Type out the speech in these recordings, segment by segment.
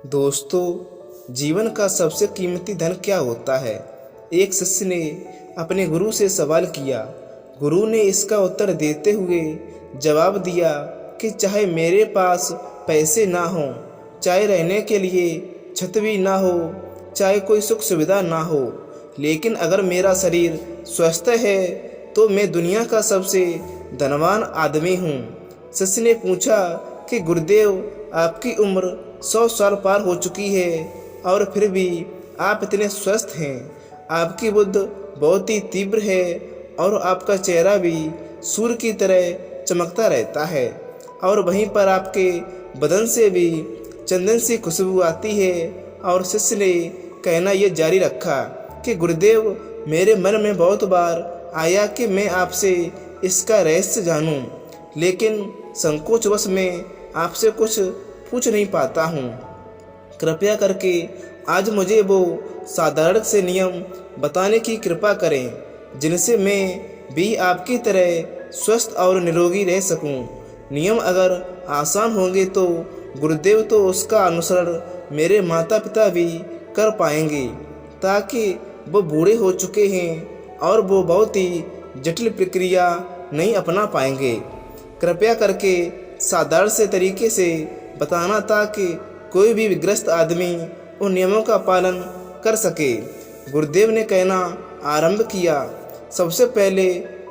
दोस्तों, जीवन का सबसे कीमती धन क्या होता है? एक शिष्य ने अपने गुरु से सवाल किया। गुरु ने इसका उत्तर देते हुए जवाब दिया कि चाहे मेरे पास पैसे ना हो, चाहे रहने के लिए छत भी ना हो, चाहे कोई सुख सुविधा ना हो, लेकिन अगर मेरा शरीर स्वस्थ है तो मैं दुनिया का सबसे धनवान आदमी हूँ। शिष्य ने पूछा कि गुरुदेव, आपकी उम्र 100 साल पार हो चुकी है और फिर भी आप इतने स्वस्थ हैं। आपकी बुद्धि बहुत ही तीव्र है और आपका चेहरा भी सूर्य की तरह चमकता रहता है और वहीं पर आपके बदन से भी चंदन सी खुशबू आती है। और शिष्य ने कहना ये जारी रखा कि गुरुदेव, मेरे मन में बहुत बार आया कि मैं आपसे इसका रहस्य जानूं, लेकिन संकोचवश में आपसे कुछ पूछ नहीं पाता हूँ। कृपया करके आज मुझे वो साधारण से नियम बताने की कृपा करें जिनसे मैं भी आपकी तरह स्वस्थ और निरोगी रह सकूं। नियम अगर आसान होंगे तो गुरुदेव तो उसका अनुसरण मेरे माता पिता भी कर पाएंगे, ताकि वो बूढ़े हो चुके हैं और वो बहुत ही जटिल प्रक्रिया नहीं अपना पाएंगे। कृपया करके साधारण से तरीके से बताना ताकि कोई भी विग्रस्त आदमी उन नियमों का पालन कर सके। गुरुदेव ने कहना आरंभ किया। सबसे पहले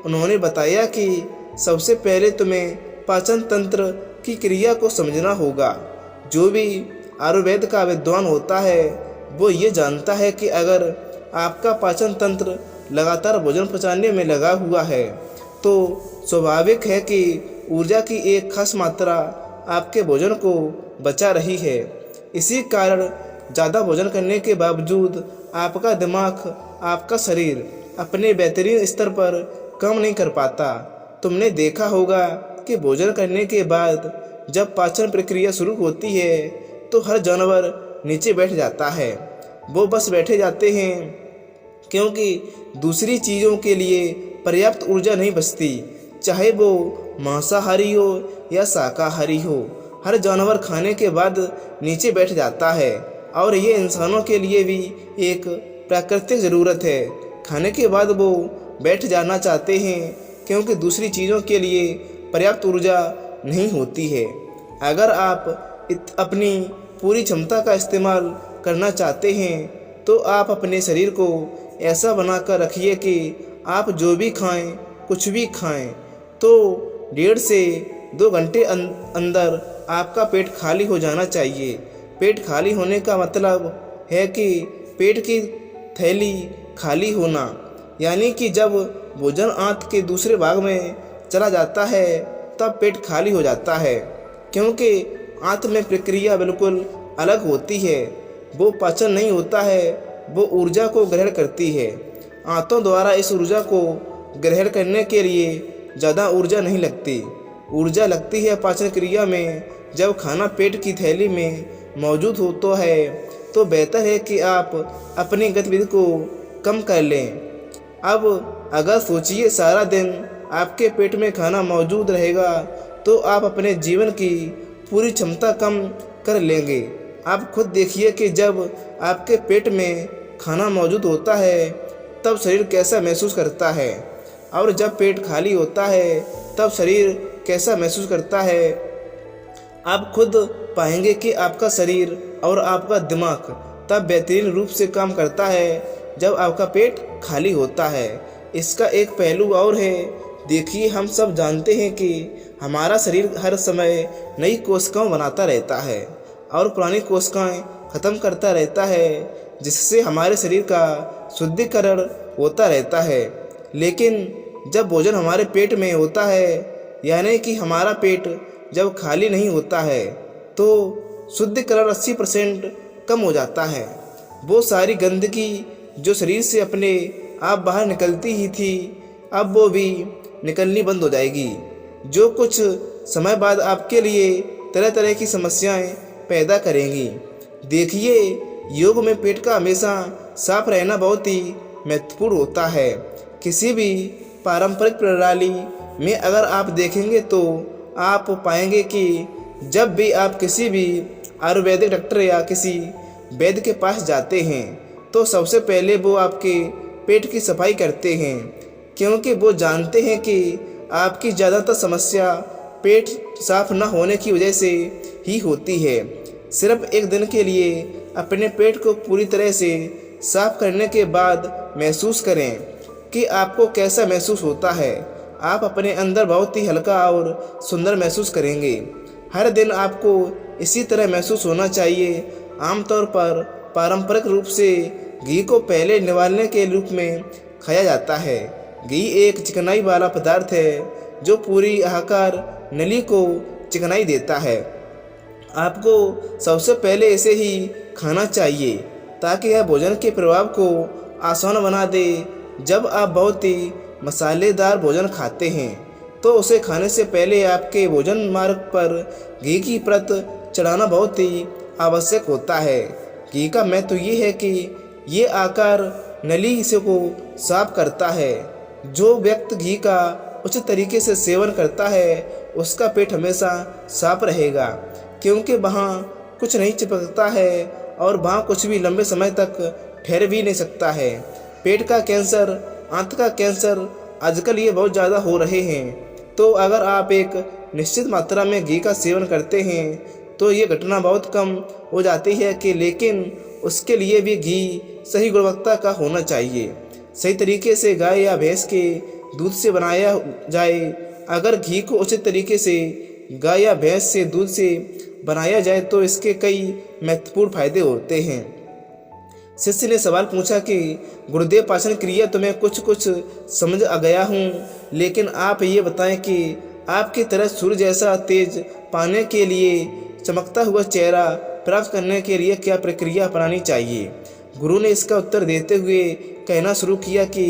उन्होंने बताया कि सबसे पहले तुम्हें पाचन तंत्र की क्रिया को समझना होगा। जो भी आयुर्वेद का विद्वान होता है वो ये जानता है कि अगर आपका पाचन तंत्र लगातार भोजन पचाने में लगा हुआ है तो स्वाभाविक है कि ऊर्जा की एक खास मात्रा आपके भोजन को बचा रही है। इसी कारण ज़्यादा भोजन करने के बावजूद आपका दिमाग, आपका शरीर अपने बेहतरीन स्तर पर काम नहीं कर पाता। तुमने देखा होगा कि भोजन करने के बाद जब पाचन प्रक्रिया शुरू होती है तो हर जानवर नीचे बैठ जाता है। वो बस बैठे जाते हैं क्योंकि दूसरी चीज़ों के लिए पर्याप्त ऊर्जा नहीं बचती, चाहे वो मांसाहारी हो या शाकाहारी हो। हर जानवर खाने के बाद नीचे बैठ जाता है और ये इंसानों के लिए भी एक प्राकृतिक ज़रूरत है। खाने के बाद वो बैठ जाना चाहते हैं क्योंकि दूसरी चीज़ों के लिए पर्याप्त ऊर्जा नहीं होती है। अगर आप अपनी पूरी क्षमता का इस्तेमाल करना चाहते हैं तो आप अपने शरीर को ऐसा बनाकर रखिए कि आप जो भी खाएं, कुछ भी खाएं, तो 1.5 से 2 घंटे अंदर आपका पेट खाली हो जाना चाहिए। पेट खाली होने का मतलब है कि पेट की थैली खाली होना, यानी कि जब भोजन आंत के दूसरे भाग में चला जाता है तब पेट खाली हो जाता है, क्योंकि आंत में प्रक्रिया बिल्कुल अलग होती है। वो पाचन नहीं होता है, वो ऊर्जा को ग्रहण करती है। आंतों द्वारा इस ऊर्जा को ग्रहण करने के लिए ज़्यादा ऊर्जा नहीं लगती। ऊर्जा लगती है पाचन क्रिया में। जब खाना पेट की थैली में मौजूद हो तो बेहतर है कि आप अपनी गतिविधि को कम कर लें। अब अगर सोचिए, सारा दिन आपके पेट में खाना मौजूद रहेगा तो आप अपने जीवन की पूरी क्षमता कम कर लेंगे। आप खुद देखिए कि जब आपके पेट में खाना मौजूद होता है तब शरीर कैसा महसूस करता है, और जब पेट खाली होता है तब शरीर कैसा महसूस करता है। आप खुद पाएंगे कि आपका शरीर और आपका दिमाग तब बेहतरीन रूप से काम करता है जब आपका पेट खाली होता है। इसका एक पहलू और है। देखिए, हम सब जानते हैं कि हमारा शरीर हर समय नई कोशिकाएं बनाता रहता है और पुरानी कोशिकाएं ख़त्म करता रहता है, जिससे हमारे शरीर का शुद्धिकरण होता रहता है। लेकिन जब भोजन हमारे पेट में होता है, यानी कि हमारा पेट जब खाली नहीं होता है, तो शुद्धिकरण 80% कम हो जाता है। वो सारी गंदगी जो शरीर से अपने आप बाहर निकलती ही थी, अब वो भी निकलनी बंद हो जाएगी, जो कुछ समय बाद आपके लिए तरह तरह की समस्याएं पैदा करेंगी। देखिए, योग में पेट का हमेशा साफ रहना बहुत ही महत्वपूर्ण होता है। किसी भी पारंपरिक प्रणाली में अगर आप देखेंगे तो आप पाएंगे कि जब भी आप किसी भी आयुर्वेदिक डॉक्टर या किसी वैद्य के पास जाते हैं तो सबसे पहले वो आपके पेट की सफाई करते हैं, क्योंकि वो जानते हैं कि आपकी ज़्यादातर समस्या पेट साफ न होने की वजह से ही होती है। सिर्फ एक दिन के लिए अपने पेट को पूरी तरह से साफ करने के बाद महसूस करें कि आपको कैसा महसूस होता है। आप अपने अंदर बहुत ही हल्का और सुंदर महसूस करेंगे। हर दिन आपको इसी तरह महसूस होना चाहिए। आमतौर पर पारंपरिक रूप से घी को पहले निवालने के रूप में खाया जाता है। घी एक चिकनाई वाला पदार्थ है जो पूरी आहार नली को चिकनाई देता है। आपको सबसे पहले इसे ही खाना चाहिए ताकि यह भोजन के प्रभाव को आसान बना दे। जब आप बहुत ही मसालेदार भोजन खाते हैं तो उसे खाने से पहले आपके भोजन मार्ग पर घी की परत चढ़ाना बहुत ही आवश्यक होता है। घी का महत्व ये है कि ये आकार नली से को साफ करता है। जो व्यक्ति घी का उचित तरीके से सेवन करता है उसका पेट हमेशा साफ रहेगा, क्योंकि वहाँ कुछ नहीं चिपकता है और वहाँ कुछ भी लंबे समय तक ठहर भी नहीं सकता है। पेट का कैंसर, आंत का कैंसर आजकल ये बहुत ज़्यादा हो रहे हैं। तो अगर आप एक निश्चित मात्रा में घी का सेवन करते हैं तो ये घटना बहुत कम हो जाती है कि लेकिन उसके लिए भी घी सही गुणवत्ता का होना चाहिए। सही तरीके से गाय या भैंस के दूध से बनाया जाए। अगर घी को उचित तरीके से गाय या भैंस से दूध से बनाया जाए तो इसके कई महत्वपूर्ण फायदे होते हैं। शिष्य ने सवाल पूछा कि गुरुदेव, पाचन क्रिया तो मैं कुछ समझ आ गया हूँ, लेकिन आप ये बताएं कि आपकी तरह सूर्य जैसा तेज पाने के लिए, चमकता हुआ चेहरा प्राप्त करने के लिए क्या प्रक्रिया अपनानी चाहिए। गुरु ने इसका उत्तर देते हुए कहना शुरू किया कि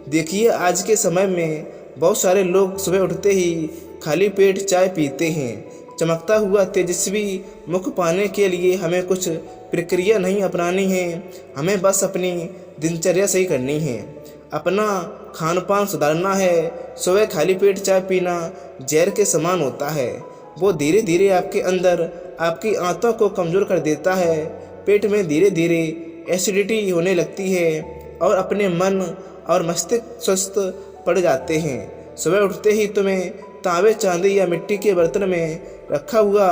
देखिए, आज के समय में बहुत सारे लोग सुबह उठते ही खाली पेट चाय पीते हैं। चमकता हुआ तेजस्वी मुख पाने के लिए हमें कुछ प्रक्रिया नहीं अपनानी है, हमें बस अपनी दिनचर्या सही करनी है, अपना खान पान सुधारना है। सुबह खाली पेट चाय पीना जहर के समान होता है। वो धीरे धीरे आपके अंदर आपकी आंतों को कमज़ोर कर देता है। पेट में धीरे धीरे एसिडिटी होने लगती है और अपने मन और मस्तिष्क स्वस्थ पड़ जाते हैं। सुबह उठते ही तुम्हें तांबे, चांदी या मिट्टी के बर्तन में रखा हुआ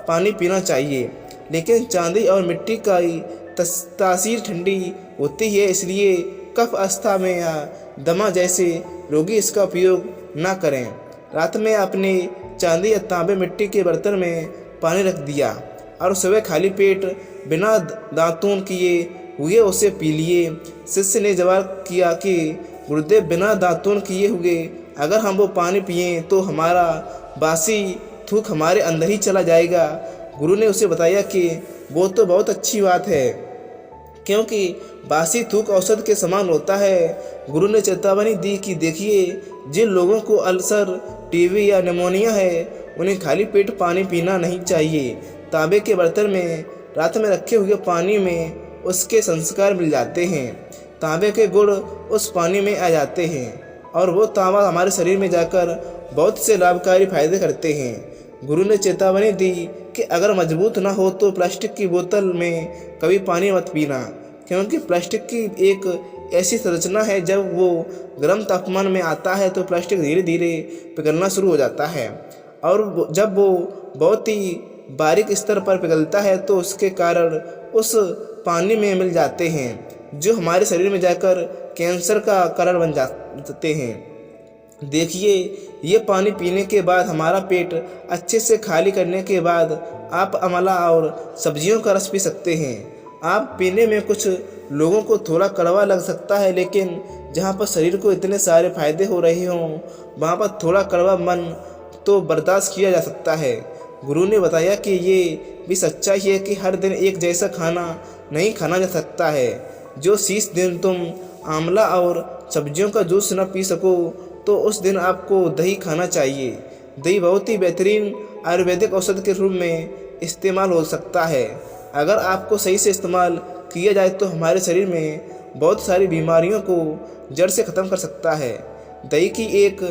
पानी पीना चाहिए, लेकिन चांदी और मिट्टी का तासीर ठंडी होती है, इसलिए कफ, अस्थमा या दमा जैसे रोगी इसका उपयोग ना करें। रात में आपने चांदी या तांबे, मिट्टी के बर्तन में पानी रख दिया और सुबह खाली पेट बिना दातून किए हुए उसे पी लिए। शिष्य ने जवाब किया कि गुरुदेव, बिना दातून किए हुए अगर हम वो पानी पिए तो हमारा बासी थूक हमारे अंदर ही चला जाएगा। गुरु ने उसे बताया कि वो तो बहुत अच्छी बात है, क्योंकि बासी थूक औषध के समान होता है। गुरु ने चेतावनी दी कि देखिए, जिन लोगों को अल्सर, टीबी या निमोनिया है उन्हें खाली पेट पानी पीना नहीं चाहिए। तांबे के बर्तन में रात में रखे हुए पानी में उसके संस्कार मिल जाते हैं। तांबे के गुण उस पानी में आ जाते हैं और वो तांबा हमारे शरीर में जाकर बहुत से लाभकारी फायदे करते हैं। गुरु ने चेतावनी दी कि अगर मजबूत ना हो तो प्लास्टिक की बोतल में कभी पानी मत पीना, क्योंकि प्लास्टिक की एक ऐसी संरचना है, जब वो गर्म तापमान में आता है तो प्लास्टिक धीरे धीरे पिघलना शुरू हो जाता है और जब वो बहुत ही बारीक स्तर पर पिघलता है तो उसके कारण उस पानी में मिल जाते हैं, जो हमारे शरीर में जाकर कैंसर का कारण बन जाते हैं। देखिए, ये पानी पीने के बाद हमारा पेट अच्छे से खाली करने के बाद आप आंवला और सब्जियों का रस पी सकते हैं। आप पीने में कुछ लोगों को थोड़ा कड़वा लग सकता है, लेकिन जहाँ पर शरीर को इतने सारे फायदे हो रहे हों वहाँ पर थोड़ा कड़वा मन तो बर्दाश्त किया जा सकता है। गुरु ने बताया कि ये भी सच्चाई है कि हर दिन एक जैसा खाना नहीं खाना जा सकता है। जो शीश दिन तुम आंवला और सब्जियों का जूस न पी सको तो उस दिन आपको दही खाना चाहिए। दही बहुत ही बेहतरीन आयुर्वेदिक औषध के रूप में इस्तेमाल हो सकता है। अगर आपको सही से इस्तेमाल किया जाए तो हमारे शरीर में बहुत सारी बीमारियों को जड़ से ख़त्म कर सकता है। दही की एक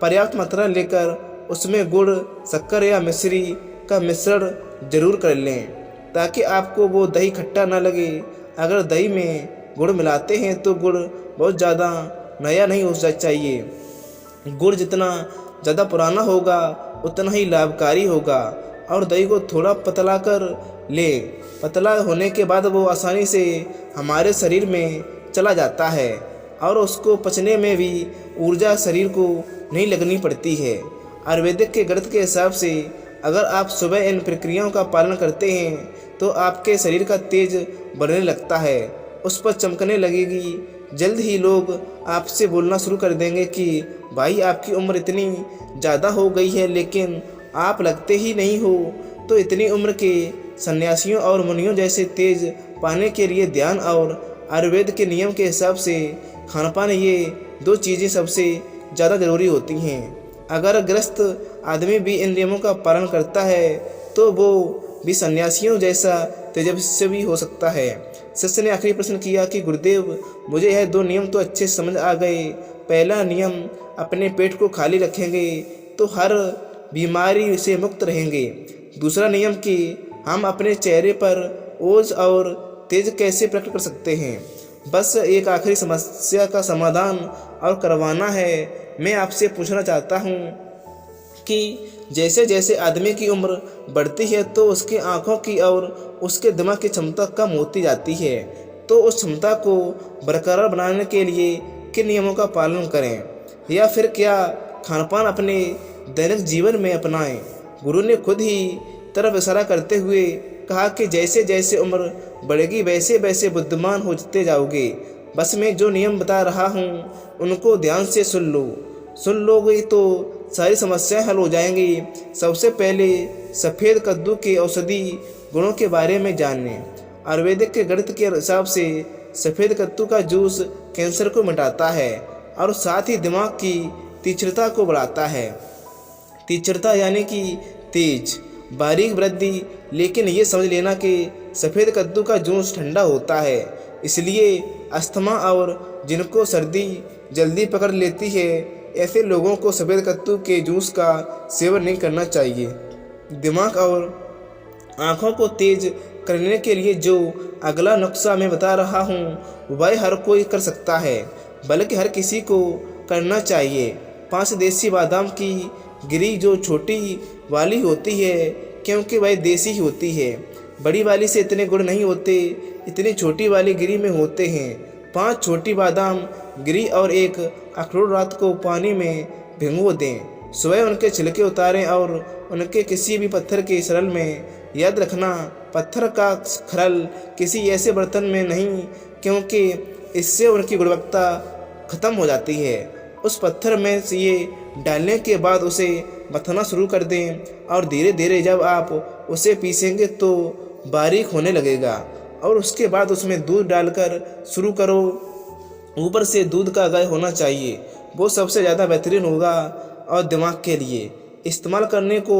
पर्याप्त मात्रा लेकर उसमें गुड़, शक्कर या मिश्री का मिश्रण जरूर कर लें ताकि आपको वो दही खट्टा ना लगे। अगर दही में गुड़ मिलाते हैं तो गुड़ बहुत ज़्यादा नया नहीं हो चाहिए। गुड़ जितना ज़्यादा पुराना होगा उतना ही लाभकारी होगा। और दही को थोड़ा पतला कर लें। पतला होने के बाद वो आसानी से हमारे शरीर में चला जाता है और उसको पचने में भी ऊर्जा शरीर को नहीं लगनी पड़ती है। आयुर्वेदिक के गणित के हिसाब से अगर आप सुबह इन प्रक्रियाओं का पालन करते हैं तो आपके शरीर का तेज बढ़ने लगता है, उस पर चमकने लगेगी। जल्द ही लोग आपसे बोलना शुरू कर देंगे कि भाई आपकी उम्र इतनी ज़्यादा हो गई है लेकिन आप लगते ही नहीं हो। तो इतनी उम्र के सन्यासियों और मुनियों जैसे तेज पाने के लिए ध्यान और आयुर्वेद के नियम के हिसाब से खान पान, ये दो चीज़ें सबसे ज़्यादा ज़रूरी होती हैं। अगर ग्रस्त आदमी भी इन नियमों का पालन करता है तो वो भी सन्यासियों जैसा तेजस्वी हो सकता है। शिष्य ने आखिरी प्रश्न किया कि गुरुदेव, मुझे यह दो नियम तो अच्छे समझ आ गए। पहला नियम, अपने पेट को खाली रखेंगे तो हर बीमारी से मुक्त रहेंगे। दूसरा नियम कि हम अपने चेहरे पर ओज और तेज कैसे प्रकट कर सकते हैं। बस एक आखिरी समस्या का समाधान और करवाना है। मैं आपसे पूछना चाहता हूँ कि जैसे जैसे आदमी की उम्र बढ़ती है तो उसकी आँखों की और उसके दिमाग की क्षमता कम होती जाती है, तो उस क्षमता को बरकरार बनाने के लिए किन नियमों का पालन करें, या फिर क्या खानपान अपने दैनिक जीवन में अपनाएं। गुरु ने खुद ही तरफ इशारा करते हुए कहा कि जैसे जैसे उम्र बढ़ेगी वैसे वैसे बुद्धिमान होते जाओगे। बस मैं जो नियम बता रहा हूँ उनको ध्यान से सुन लोगे तो सारी समस्याएं हल हो जाएंगी। सबसे पहले सफ़ेद कद्दू के औषधि गुणों के बारे में जानें। आयुर्वेदिक के गणित के हिसाब से सफ़ेद कद्दू का जूस कैंसर को मिटाता है और साथ ही दिमाग की तीक्ष्णता को बढ़ाता है। तीक्ष्णता यानी कि तेज, बारीक वृद्धि। लेकिन ये समझ लेना कि सफ़ेद कद्दू का जूस ठंडा होता है, इसलिए अस्थमा और जिनको सर्दी जल्दी पकड़ लेती है ऐसे लोगों को सफ़ेद कद्दू के जूस का सेवन नहीं करना चाहिए। दिमाग और आँखों को तेज करने के लिए जो अगला नुस्खा मैं बता रहा हूँ वह हर कोई कर सकता है, बल्कि हर किसी को करना चाहिए। 5 देसी बादाम की गिरी जो छोटी वाली होती है क्योंकि वह देसी होती है। बड़ी वाली से इतने गुण नहीं होते, इतनी छोटी वाली गिरी में होते हैं। 5 छोटी बादाम गिरी और 1 अखरोट रात को पानी में भिगो दें। सुबह उनके छिलके उतारें और उनके किसी भी पत्थर के सरल में, याद रखना पत्थर का खरल किसी ऐसे बर्तन में नहीं, क्योंकि इससे उनकी गुणवत्ता खत्म हो जाती है। उस पत्थर में से ये डालने के बाद उसे मथना शुरू कर दें और धीरे धीरे जब आप उसे पीसेंगे तो बारीक होने लगेगा। और उसके बाद उसमें दूध डालकर शुरू करो। ऊपर से दूध का गाय होना चाहिए, वो सबसे ज़्यादा बेहतरीन होगा। और दिमाग के लिए इस्तेमाल करने को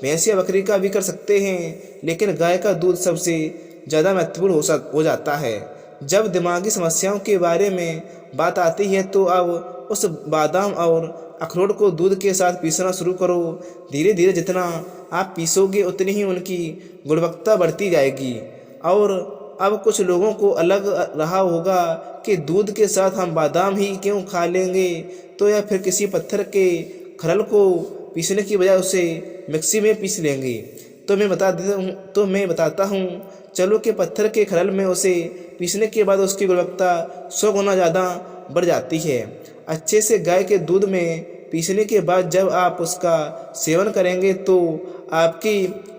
भैंस या बकरी का भी कर सकते हैं, लेकिन गाय का दूध सबसे ज़्यादा महत्वपूर्ण हो जाता है। जब दिमागी समस्याओं के बारे में बात आती है तो अब उस बादाम और अखरोट को दूध के साथ पीसना शुरू करो। धीरे धीरे जितना आप पीसोगे उतनी ही उनकी गुणवत्ता बढ़ती जाएगी। और अब कुछ लोगों को अलग रहा होगा कि दूध के साथ हम बादाम ही क्यों खा लेंगे, तो या फिर किसी पत्थर के खरल को पीसने की बजाय उसे मिक्सी में पीस लेंगे। तो मैं बताता हूँ चलो कि पत्थर के खरल में उसे पीसने के बाद उसकी गुणवत्ता 100 गुना ज़्यादा बढ़ जाती है। अच्छे से गाय के दूध में पीसने के बाद जब आप उसका सेवन करेंगे तो आपकी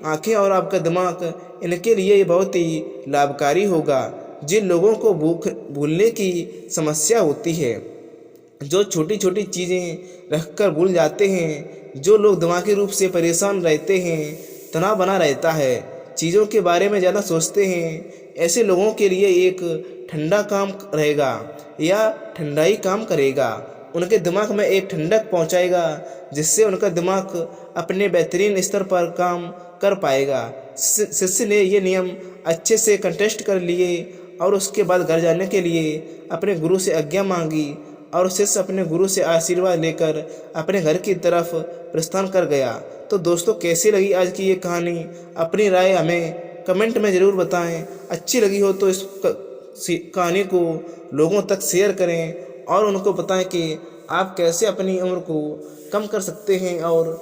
आँखें और आपका दिमाग इनके लिए बहुत ही लाभकारी होगा। जिन लोगों को भूलने की समस्या होती है, जो छोटी छोटी चीज़ें रखकर भूल जाते हैं, जो लोग दिमागी रूप से परेशान रहते हैं, तनाव बना रहता है, चीज़ों के बारे में ज़्यादा सोचते हैं, ऐसे लोगों के लिए एक ठंडा काम रहेगा या ठंडाई काम करेगा। उनके दिमाग में एक ठंडक पहुंचाएगा जिससे उनका दिमाग अपने बेहतरीन स्तर पर काम कर पाएगा। शिष्य ने ये नियम अच्छे से कंटेस्ट कर लिए और उसके बाद घर जाने के लिए अपने गुरु से आज्ञा मांगी और शिष्य अपने गुरु से आशीर्वाद लेकर अपने घर की तरफ प्रस्थान कर गया। तो दोस्तों, कैसी लगी आज की ये कहानी? अपनी राय हमें कमेंट में ज़रूर बताएं। अच्छी लगी हो तो इस कहानी को लोगों तक शेयर करें और उनको बताएं कि आप कैसे अपनी उम्र को कम कर सकते हैं और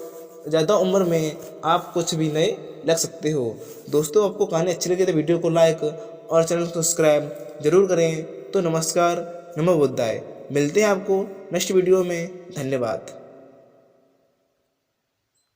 ज़्यादा उम्र में आप कुछ भी नए लग सकते हो। दोस्तों, आपको कहानी अच्छी लगी तो वीडियो को लाइक और चैनल को सब्सक्राइब जरूर करें। तो नमस्कार, नमो बुद्धाय। मिलते हैं आपको नेक्स्ट वीडियो में। धन्यवाद।